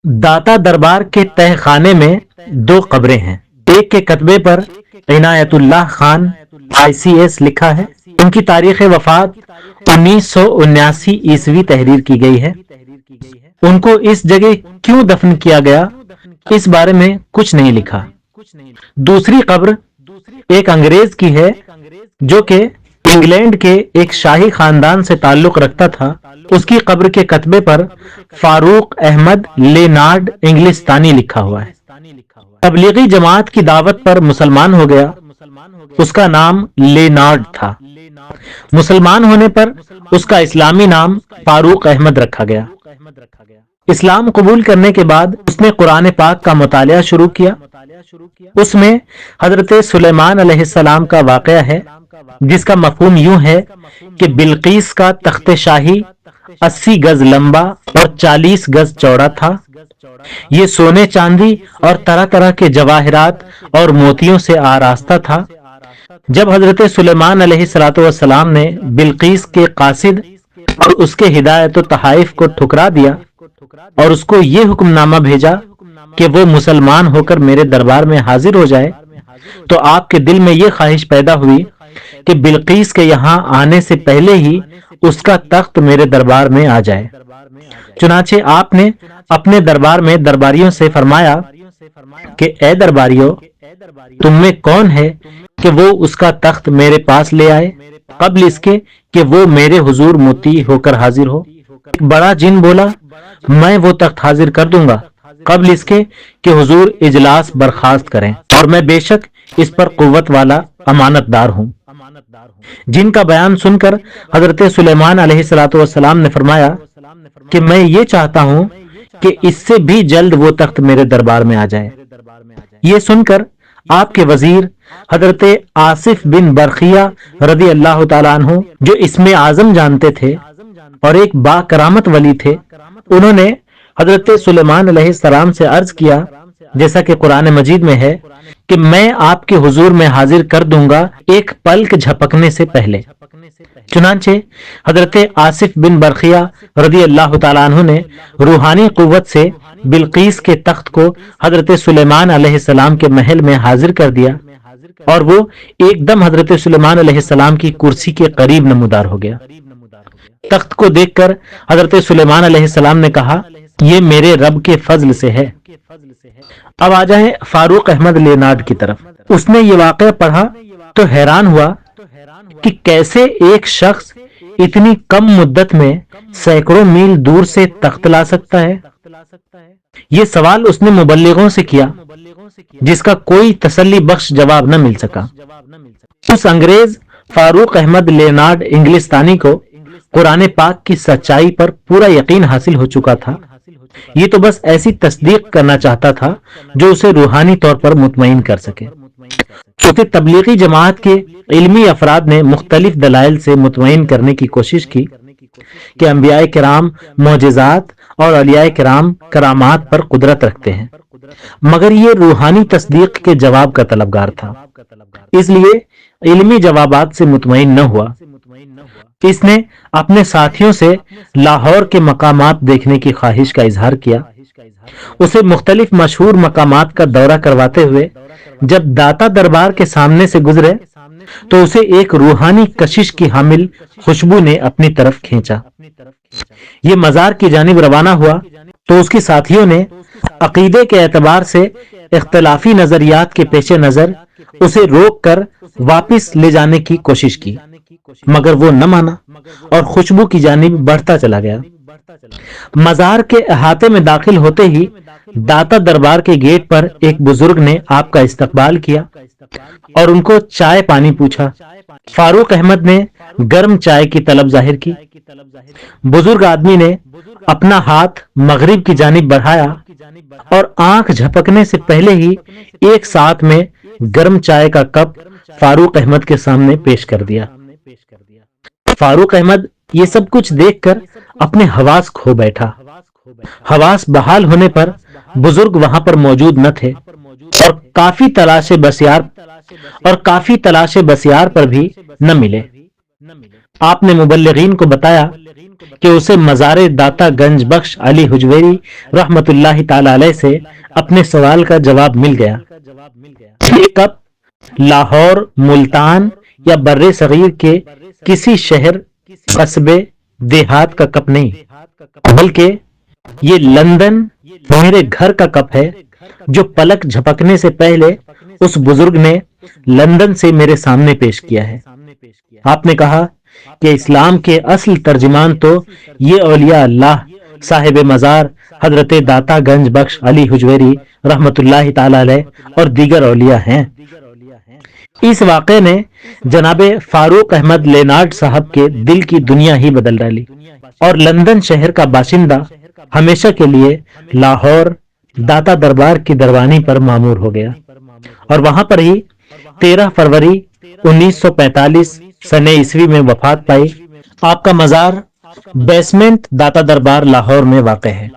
داتا دربار کے تہ خانے میں دو قبریں ہیں۔ ایک کے کتبے پر عنایت اللہ خان ICS لکھا ہے۔ ان کی تاریخ وفات 1979 تحریر کی گئی ہے۔ ان کو اس جگہ کیوں دفن کیا گیا اس بارے میں کچھ نہیں لکھا۔ دوسری قبر ایک انگریز کی ہے جو کہ انگلینڈ کے ایک شاہی خاندان سے تعلق رکھتا تھا۔ اس کی قبر کے کتبے پر فاروق احمد لینارڈ انگلستانی لکھا ہوا ہے۔ تبلیغی جماعت کی دعوت پر مسلمان ہو گیا۔ اس کا نام لینارڈ تھا۔ مسلمان ہونے پر اس کا اسلامی نام فاروق احمد رکھا گیا۔ اسلام قبول کرنے کے بعد اس نے قرآن پاک کا مطالعہ شروع کیا۔ اس میں حضرت سلیمان علیہ السلام کا واقعہ ہے جس کا مفہوم یوں ہے کہ بلقیس کا تخت شاہی 80 گز لمبا اور 40 گز چوڑا تھا۔ یہ سونے چاندی اور طرح طرح کے جواہرات اور موتیوں سے آراستہ تھا۔ جب حضرت سلیمان علیہ السلام نے بلقیس کے قاصد اور اس کے ہدایت و تحائف کو ٹھکرا دیا اور اس کو یہ حکم نامہ بھیجا کہ وہ مسلمان ہو کر میرے دربار میں حاضر ہو جائے، تو آپ کے دل میں یہ خواہش پیدا ہوئی کہ بلقیس کے یہاں آنے سے پہلے ہی اس کا تخت میرے دربار میں آ جائے۔ چنانچہ آپ نے اپنے دربار میں درباریوں سے فرمایا کہ اے درباریوں، تم میں کون ہے کہ وہ اس کا تخت میرے پاس لے آئے قبل اس کے کہ وہ میرے حضور مطیع ہو کر حاضر ہو؟ ایک بڑا جن بولا، میں وہ تخت حاضر کر دوں گا قبل اس کے کہ حضور اجلاس برخاست کریں، اور میں بے شک اس پر قوت والا امانت دار ہوں۔ جن کا بیان سن کر حضرت سلیمان علیہ السلام نے فرمایا کہ میں یہ چاہتا ہوں کہ اس سے بھی جلد وہ تخت میرے دربار میں آ جائے۔ یہ سن کر آپ کے وزیر حضرت آصف بن برخیہ رضی اللہ تعالیٰ عنہ، جو اسم اعظم جانتے تھے اور ایک با کرامت ولی تھے، انہوں نے حضرت سلیمان علیہ السلام سے عرض کیا، جیسا کہ قرآن مجید میں ہے کہ میں آپ کے حضور میں حاضر کر دوں گا ایک پلک جھپکنے سے پہلے۔ چنانچہ حضرت آصف بن برخیہ رضی اللہ تعالیٰ عنہ نے روحانی قوت سے بلقیس کے تخت کو حضرت سلیمان علیہ السلام کے محل میں حاضر کر دیا، اور وہ ایک دم حضرت سلیمان علیہ السلام کی کرسی کے قریب نمودار ہو گیا۔ تخت کو دیکھ کر حضرت سلیمان علیہ السلام نے کہا، یہ میرے رب کے فضل سے ہے۔ اب آ جائیں فاروق احمد لینارڈ کی طرف۔ اس نے یہ واقعہ پڑھا تو حیران ہوا کہ کیسے ایک شخص اتنی کم مدت میں سینکڑوں میل دور سے تخت لا سکتا ہے۔ یہ سوال اس نے مبلغوں سے کیا جس کا کوئی تسلی بخش جواب نہ مل سکا۔ اس انگریز فاروق احمد لینارڈ انگلستانی کو قرآن پاک کی سچائی پر پورا یقین حاصل ہو چکا تھا۔ یہ تو بس ایسی تصدیق کرنا چاہتا تھا جو اسے روحانی طور پر مطمئن کر سکے۔ کیونکہ تبلیغی جماعت کے علمی افراد نے مختلف دلائل سے مطمئن کرنے کی کوشش کی کہ انبیاء کرام معجزات اور اولیاء کرام کرامات پر قدرت رکھتے ہیں، مگر یہ روحانی تصدیق کے جواب کا طلبگار تھا، اس لیے علمی جوابات سے مطمئن نہ ہوا۔ اس نے اپنے ساتھیوں سے لاہور کے مقامات دیکھنے کی خواہش کا اظہار کیا۔ اسے مختلف مشہور مقامات کا دورہ کرواتے ہوئے جب داتا دربار کے سامنے سے گزرے تو اسے ایک روحانی کشش کی حامل خوشبو نے اپنی طرف کھینچا۔ یہ مزار کی جانب روانہ ہوا تو اس کے ساتھیوں نے عقیدے کے اعتبار سے اختلافی نظریات کے پیش نظر اسے روک کر واپس لے جانے کی کوشش کی، مگر وہ نہ مانا اور خوشبو کی جانب بڑھتا چلا گیا۔ مزار کے احاطے میں داخل ہوتے ہی داتا دربار کے گیٹ پر ایک بزرگ نے آپ کا استقبال کیا اور ان کو چائے پانی پوچھا۔ فاروق احمد نے گرم چائے کی طلب ظاہر کی۔ بزرگ آدمی نے اپنا ہاتھ مغرب کی جانب بڑھایا اور آنکھ جھپکنے سے پہلے ہی ایک ساتھ میں گرم چائے کا کپ فاروق احمد کے سامنے پیش کر دیا۔ فاروق احمد یہ سب کچھ دیکھ کر اپنے حواس کھو بیٹھا۔ حواس بحال ہونے پر بزرگ وہاں پر موجود نہ تھے اور کافی تلاش بسیار پر بھی نہ ملے۔ آپ نے مبلغین کو بتایا کہ اسے مزار داتا گنج بخش علی حجویری رحمت اللہ تعالی علیہ سے اپنے سوال کا جواب مل گیا۔ یہ کپ لاہور، ملتان یا بر صغیر کے کسی شہر، قصبے، دیہات کا کپ نہیں، بلکہ یہ لندن میرے گھر کا کپ ہے جو پلک جھپکنے سے پہلے اس بزرگ نے لندن سے میرے سامنے پیش کیا ہے۔ آپ نے کہا کہ اسلام کے اصل ترجمان تو یہ اولیاء اللہ صاحب مزار حضرت داتا گنج بخش علی حجویری رحمت اللہ تعالی علیہ اور دیگر اولیاء ہیں۔ اس واقعے نے جناب فاروق احمد لینارڈ صاحب کے دل کی دنیا ہی بدل ڈالی اور لندن شہر کا باشندہ ہمیشہ کے لیے لاہور داتا دربار کی دربانی پر معمور ہو گیا، اور وہاں پر ہی 13 فروری 1945 سن عیسوی میں وفات پائی۔ آپ کا مزار بیسمنٹ داتا دربار لاہور میں واقع ہے۔